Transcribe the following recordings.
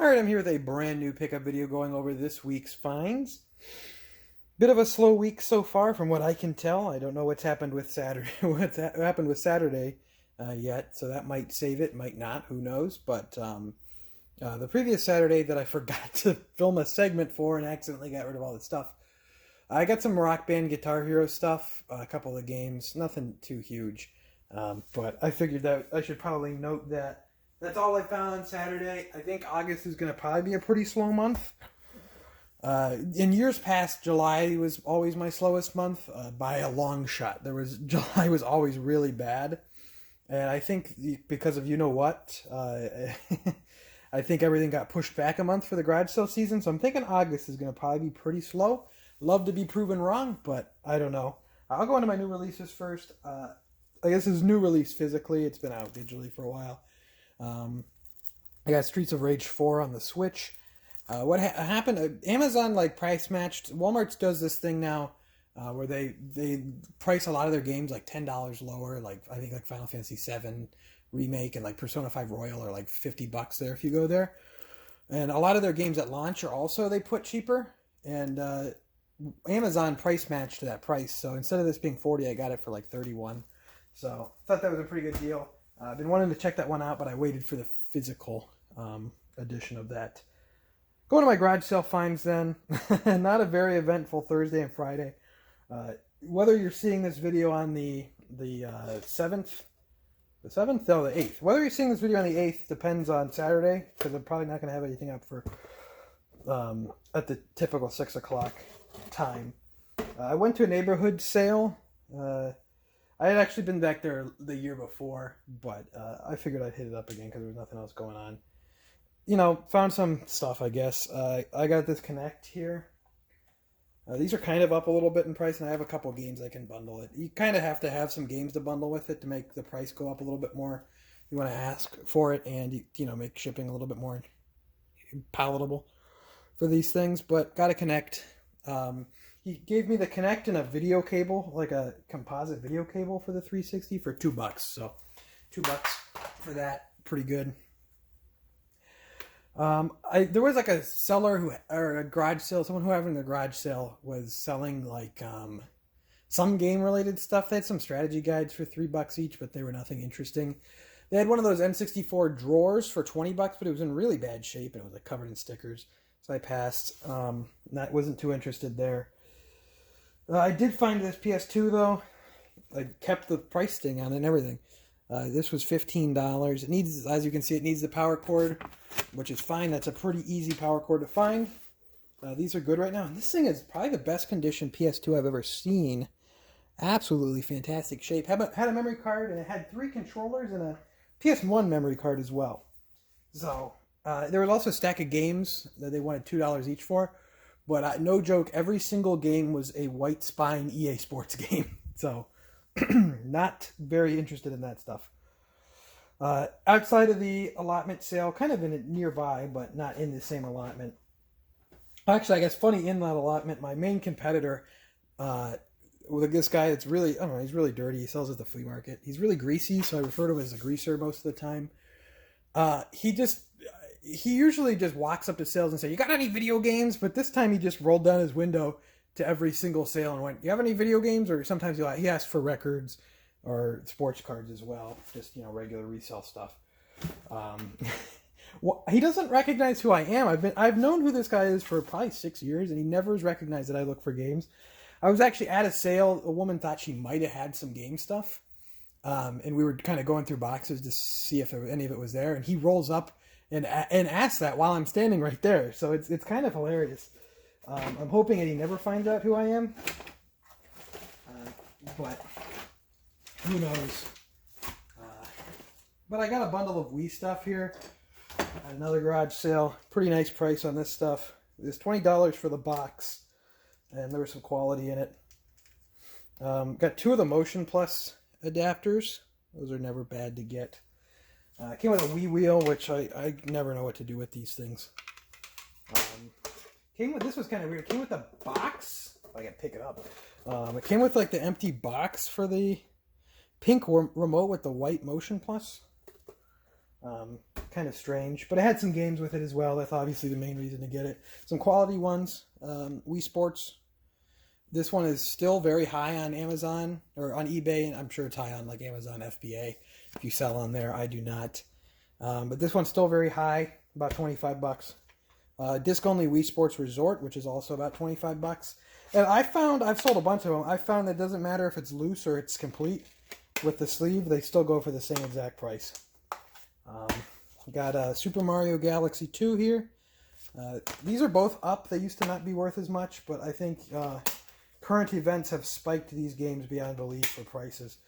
Alright, I'm here with a brand new pickup video going over this week's finds. Bit of a slow week so far from what I can tell. I don't know what's happened with Saturday, happened with Saturday yet, so that might save it, might not, who knows. But the previous Saturday that I forgot to film a segment for and accidentally got rid of all the stuff, I got some Rock Band Guitar Hero stuff, a couple of the games, nothing too huge. But I figured that I should probably note that that's all I found on Saturday. I think August is going to probably be a pretty slow month. In years past, July was always my slowest month by a long shot. July was always really bad. And I think because of you-know-what, I think everything got pushed back a month for the garage sale season. So I'm thinking August is going to probably be pretty slow. Love to be proven wrong, but I don't know. I'll go into my new releases first. I guess this is new release physically. It's been out digitally for a while. I got Streets of Rage 4 on the Switch. What happened? Amazon price matched. Walmart does this thing now where they price a lot of their games $10 lower. I think Final Fantasy VII Remake and Persona 5 Royal are $50 there if you go there. And a lot of their games at launch are also they put cheaper. And Amazon price matched to that price. So instead of this being $40, I got it for $31. So I thought that was a pretty good deal. I've been wanting to check that one out, but I waited for the physical edition of that. Going to my garage sale finds then. Not a very eventful Thursday and Friday. Whether you're seeing this video on the 7th, the 7th? No, the 8th. Whether you're seeing this video on the 8th depends on Saturday, because I'm probably not going to have anything up for at the typical 6 o'clock time. I went to a neighborhood sale. I had actually been back there the year before, but I figured I'd hit it up again because there was nothing else going on. Found some stuff, I guess. I got this Kinect here. These are kind of up a little bit in price, and I have a couple games I can bundle it. You kind of have to have some games to bundle with it to make the price go up a little bit more. You want to ask for it and, make shipping a little bit more palatable for these things. But got a Kinect. He gave me the Kinect and a video cable, a composite video cable for the 360 for $2. So $2 for that, pretty good. There was a seller or a garage sale, someone who having a garage sale was selling some game related stuff. They had some strategy guides for $3 each, but they were nothing interesting. They had one of those N64 drawers for $20, but it was in really bad shape and it was covered in stickers. So I passed. Wasn't too interested there. I did find this PS2 though. I kept the price thing on it and everything. This was $15. It needs, as you can see, it needs the power cord, which is fine. That's a pretty easy power cord to find. These are good right now. And this thing is probably the best condition PS2 I've ever seen. Absolutely fantastic shape. Had a memory card, and it had 3 controllers and a PS1 memory card as well. So there was also a stack of games that they wanted $2 each for. But no joke, every single game was a white spine EA Sports game. So not very interested in that stuff. Outside of the allotment sale, kind of in it nearby, but not in the same allotment. Actually, I guess funny in that allotment, my main competitor, with this guy that's really, I don't know, he's really dirty. He sells at the flea market. He's really greasy, so I refer to him as a greaser most of the time. He usually just walks up to sales and say, "You got any video games?" But this time he just rolled down his window to every single sale and went, "You have any video games?" Or sometimes he asked for records or sports cards as well, just regular resale stuff. Well, he doesn't recognize who I am. I've known who this guy is for probably 6 years, and he never has recognized that I look for games. I was actually at a sale. A woman thought she might have had some game stuff, and we were kind of going through boxes to see if any of it was there. And he rolls up and asks that while I'm standing right there. So it's kind of hilarious. I'm hoping that he never finds out who I am. But who knows? But I got a bundle of Wii stuff here. At another garage sale. Pretty nice price on this stuff. It's $20 for the box. And there was some quality in it. Got 2 of the Motion Plus adapters. Those are never bad to get. Came with a Wii wheel, which I never know what to do with these things. This was kind of weird. It came with a box. If I can pick it up. It came with the empty box for the pink remote with the white Motion Plus. Kind of strange, but I had some games with it as well. That's obviously the main reason to get it. Some quality ones. Wii Sports. This one is still very high on Amazon or on eBay, and I'm sure it's high on like Amazon FBA if you sell on there. I do not, but this one's still very high, about $25. Disc only Wii Sports Resort, which is also about $25. And I've sold a bunch of them. I found that it doesn't matter if it's loose or it's complete with the sleeve; they still go for the same exact price. Got Super Mario Galaxy 2 here. These are both up. They used to not be worth as much, but I think current events have spiked these games beyond belief for prices.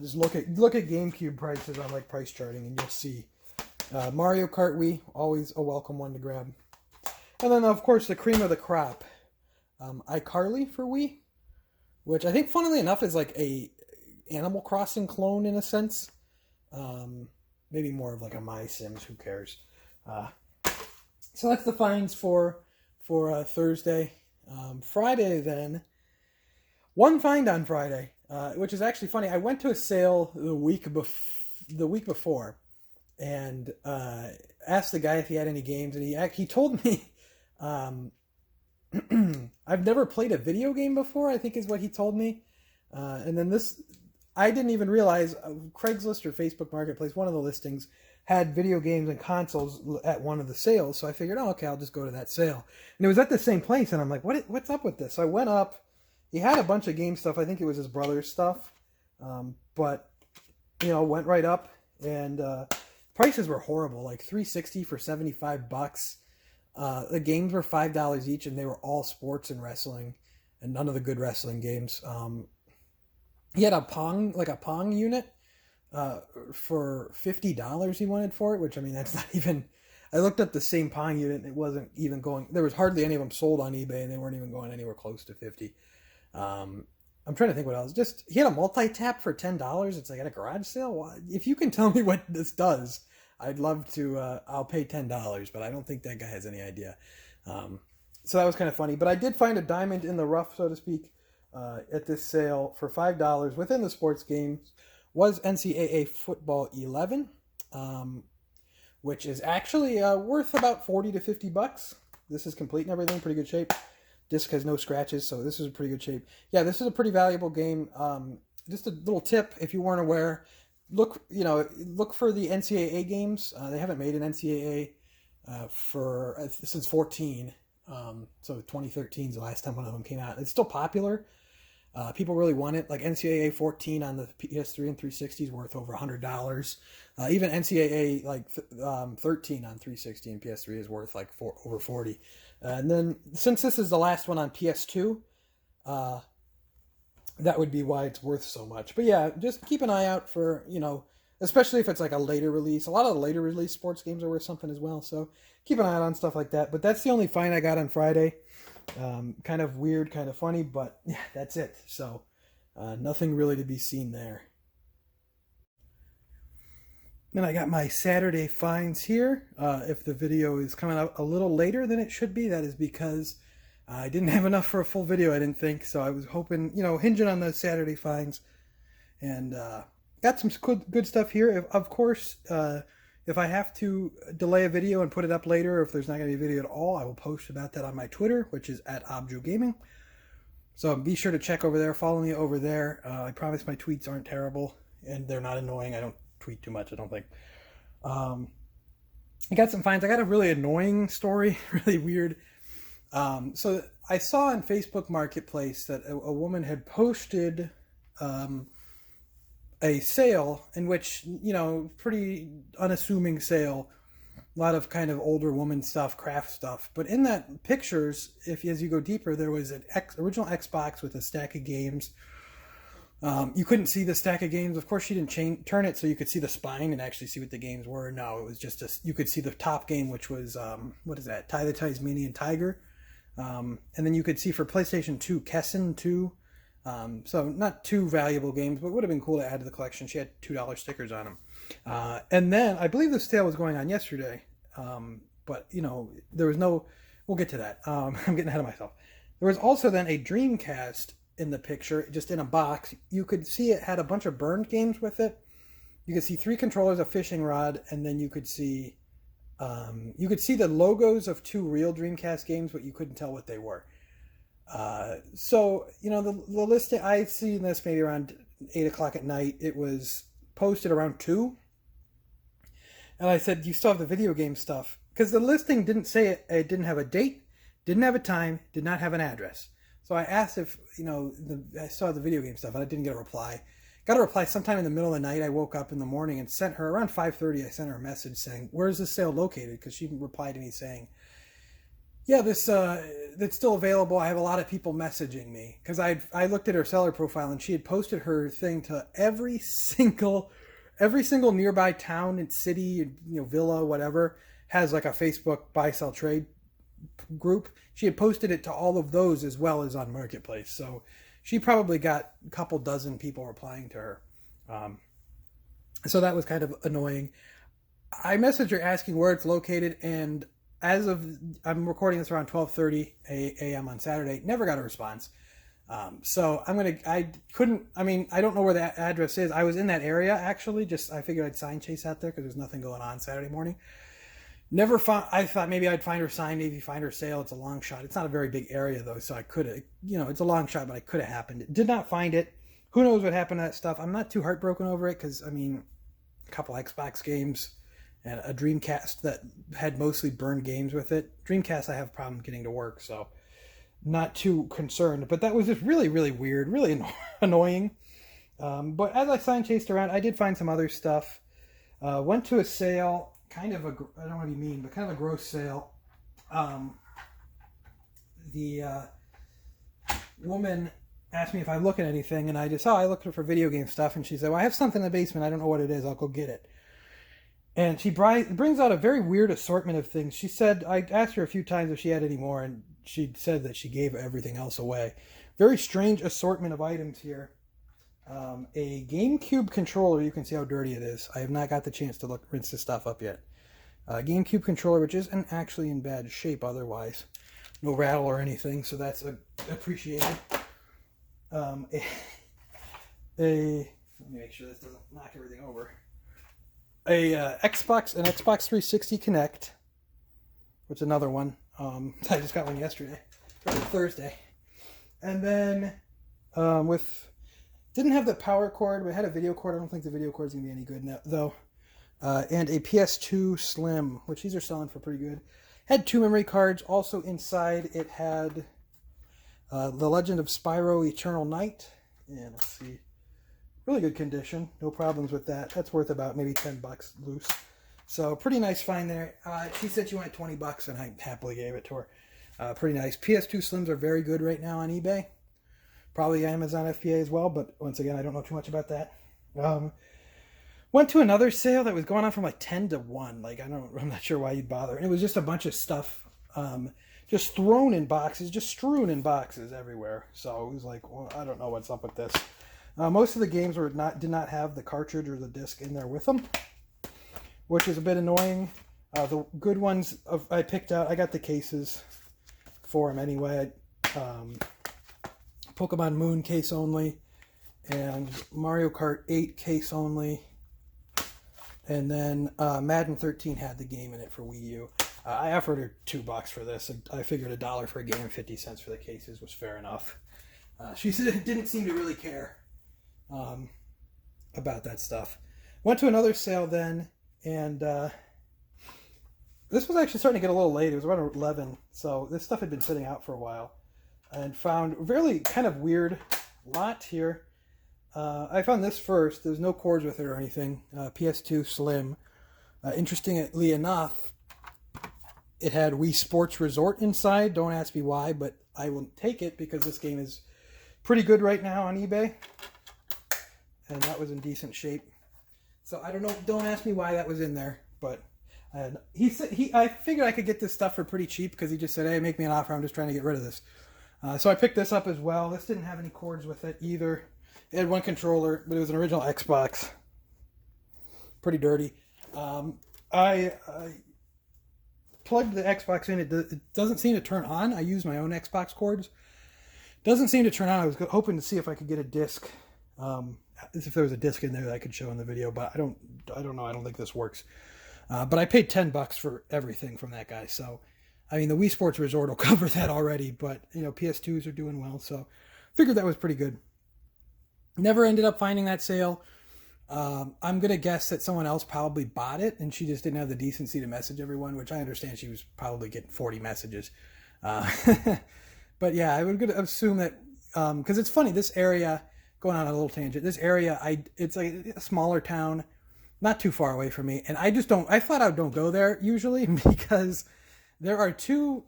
Just look at GameCube prices on like price charting, and you'll see Mario Kart Wii, always a welcome one to grab. And then of course the cream of the crop, iCarly for Wii, which I think funnily enough is like a Animal Crossing clone in a sense. Maybe more of like a My Sims. Who cares? So that's the finds for Thursday. Friday then. One find on Friday, which is actually funny. I went to a sale the week before, and asked the guy if he had any games, and he told me, I've never played a video game before, I think is what he told me. And then I didn't even realize Craigslist or Facebook Marketplace, one of the listings, had video games and consoles at one of the sales. So I figured, oh, okay, I'll just go to that sale. And it was at the same place, and I'm like, what's up with this? So I went up. He had a bunch of game stuff. I think it was his brother's stuff. But, went right up, and prices were horrible, like $360 for $75. The games were $5 each, and they were all sports and wrestling, and none of the good wrestling games. He had a Pong unit for $50 he wanted for it, which, I mean, that's not even... I looked up the same Pong unit, and it wasn't even going... There was hardly any of them sold on eBay, and they weren't even going anywhere close to $50. I'm trying to think what else. He had a multi-tap for $10. It's like at a garage sale. If you can tell me what this does, I'd love to. I'll pay $10, but I don't think that guy has any idea. So that was kind of funny. But I did find a diamond in the rough, so to speak, at this sale for $5 within the sports games. Was Ncaa Football 11, which is actually worth about $40 to $50. This is complete and everything, pretty good shape. Disc has no scratches, so this is in pretty good shape. Yeah, this is a pretty valuable game. Just a little tip, if you weren't aware, look for the NCAA games. They haven't made an NCAA since 14. So 2013 is the last time one of them came out. It's still popular. People really want it. Like NCAA 14 on the PS3 and 360 is worth over $100. Even NCAA 13 on 360 and PS3 is worth like over $40. And then since this is the last one on PS2, that would be why it's worth so much. But yeah, just keep an eye out for, especially if it's like a later release. A lot of the later release sports games are worth something as well. So keep an eye out on stuff like that. But that's the only find I got on Friday. Kind of weird, kind of funny, but yeah, that's it. So nothing really to be seen there. Then I got my Saturday finds here. If the video is coming out a little later than it should be, that is because I didn't have enough for a full video, I didn't think. So I was hoping, hinging on those Saturday finds. And got some good stuff here. Of course, if I have to delay a video and put it up later, or if there's not going to be a video at all, I will post about that on my Twitter, which is @ObjoGaming. So be sure to check over there. Follow me over there. I promise my tweets aren't terrible, and they're not annoying. I don't tweet too much, I don't think. I got some finds. I got a really annoying story, really weird. So I saw on Facebook Marketplace that a woman had posted a sale in which, pretty unassuming sale, a lot of kind of older woman stuff, craft stuff. But in that pictures, as you go deeper, there was an original Xbox with a stack of games. You couldn't see the stack of games. Of course, she didn't turn it so you could see the spine and actually see what the games were. No, it was just you could see the top game, which was, what is that? Ty the Tasmanian Tiger. And then you could see for PlayStation 2, Kessen 2. So not two valuable games, but would have been cool to add to the collection. She had $2 stickers on them. And then I believe the sale was going on yesterday. But there was no, we'll get to that. I'm getting ahead of myself. There was also then a Dreamcast in the picture, just in a box. You could see it had a bunch of burned games with it. You could see 3 controllers, a fishing rod, and then you could see the logos of 2 real Dreamcast games, but you couldn't tell what they were. So, you know, the listing, I'd seen this maybe around 8 o'clock at night. It was posted around 2. And I said, "Do you still have the video game stuff?" Because the listing didn't say it didn't have a date, didn't have a time, did not have an address. So I asked if, you know, I saw the video game stuff, and I didn't get a reply. Got a reply sometime in the middle of the night. I woke up in the morning and sent her, around 5:30, I sent her a message saying, "Where's this sale located?" Because she replied to me saying, "Yeah, it's still available. I have a lot of people messaging me." Because I looked at her seller profile, and she had posted her thing to every single nearby town and city, you know, villa, whatever, has like a Facebook buy, sell, trade group. She had posted it to all of those as well as on Marketplace. So she probably got a couple dozen people replying to her. So that was kind of annoying. I messaged her asking where it's located, and I'm recording this around 12:30 a.m. on Saturday, never got a response. So I don't know where that address is. I was in that area, actually. I figured I'd sign chase out there because there's nothing going on Saturday morning. Never found. I thought maybe I'd find her sign, maybe find her sale. It's a long shot. It's not a very big area though, so I could have, you know, it's a long shot, but I could have happened. Did not find it. Who knows what happened to that stuff? I'm not too heartbroken over it because, I mean, a couple Xbox games and a Dreamcast that had mostly burned games with it. Dreamcast I have a problem getting to work, so not too concerned. But that was just really, really weird, really annoying. But as I sign chased around, I did find some other stuff. Went to a sale. I don't want to be mean, but kind of a gross sale. The woman asked me if I look at anything, and I just, I looked for video game stuff, and she said, "Well, I have something in the basement. I don't know what it is. I'll go get it." And she brings out a very weird assortment of things. She said, I asked her a few times if she had any more, and she said that she gave everything else away. Very strange assortment of items here. A GameCube controller. You can see how dirty it is. I have not got the chance to rinse this stuff up yet. GameCube controller, which isn't actually in bad shape otherwise. No rattle or anything, so that's appreciated. Let me make sure this doesn't knock everything over. An Xbox 360 Kinect, which is another one. I just got one yesterday, or Thursday. And then didn't have the power cord, but had a video cord. I don't think the video cord is going to be any good now, though. And a PS2 Slim, which these are selling for pretty good. Had 2 memory cards. Also inside it had The Legend of Spyro Eternal Night. And let's see. Really good condition. No problems with that. That's worth about maybe $10 loose. So pretty nice find there. She said she wanted $20 and I happily gave it to her. Pretty nice. PS2 Slims are very good right now on eBay. Probably Amazon FBA as well, but once again, I don't know too much about that. Went to another sale that was going on from like 10 to 1. Like, I'm not sure why you'd bother. And it was just a bunch of stuff just thrown in boxes, just strewn in boxes everywhere. So it was like, well, I don't know what's up with this. Most of the games did not have the cartridge or the disc in there with them, which is a bit annoying. The good ones I picked out, I got the cases for them anyway. Pokemon Moon case only, and Mario Kart 8 case only, and then Madden 13 had the game in it for Wii U. I offered her $2 for this. I figured $1 for a game and 50 cents for the cases was fair enough. She didn't seem to really care about that stuff. Went to another sale then, and this was actually starting to get a little late. It was around 11, so this stuff had been sitting out for a while. And found a really kind of weird lot here. I found this first. There's no cords with it or anything. PS2 Slim. Interestingly enough, it had Wii Sports Resort inside. Don't ask me why, but I will take it because this game is pretty good right now on eBay. And that was in decent shape. So I don't know. Don't ask me why that was in there, but he said I figured I could get this stuff for pretty cheap because he just said, "Hey, make me an offer. I'm just trying to get rid of this." So I picked this up as well. This didn't have any cords with it either. It had one controller, but it was an original Xbox. Pretty dirty. I plugged the Xbox in. It doesn't seem to turn on. I use my own Xbox cords. Doesn't seem to turn on. I was hoping to see if I could get a disc as if there was a disc in there that I could show in the video, but I don't know. I don't think this works. But I paid $10 for everything from that guy. So, I mean, the Wii Sports Resort will cover that already, but, you know, PS2s are doing well. So, figured that was pretty good. Never ended up finding that sale. I'm going to guess that someone else probably bought it and she just didn't have the decency to message everyone, which I understand she was probably getting 40 messages. But yeah, I would assume that, because it's funny, this area, going on a little tangent, this area, it's like a smaller town, not too far away from me, and I flat out don't go there usually because there are two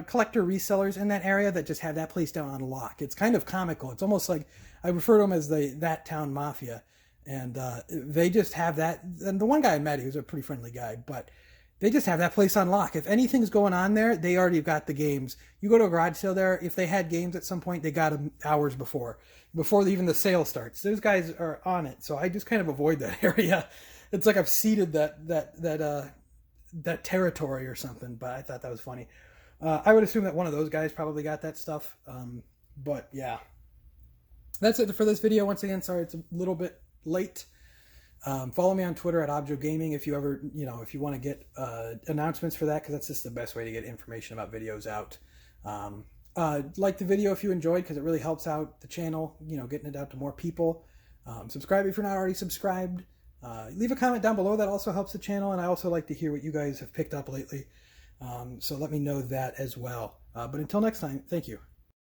collector resellers in that area that just have that place down on lock. It's kind of comical. It's almost like, I refer to them as that town mafia, and they just have that. And the one guy I met, he was a pretty friendly guy, but they just have that place on lock. If anything's going on there, they already got the games. You go to a garage sale there, if they had games at some point, they got them hours before even the sale starts. Those guys are on it, so I just kind of avoid that area. It's like I've seeded that territory or something, but I thought that was funny. I would assume that one of those guys probably got that stuff. But yeah, that's it for this video. Once again, sorry it's a little bit late. Follow me on Twitter at Objo Gaming if you ever, if you want to get announcements for that, because that's just the best way to get information about videos out. Like the video if you enjoyed, because it really helps out the channel, getting it out to more people. Subscribe if you're not already subscribed. Leave a comment down below. That also helps the channel, and I also like to hear what you guys have picked up lately. So let me know that as well. But until next time, thank you.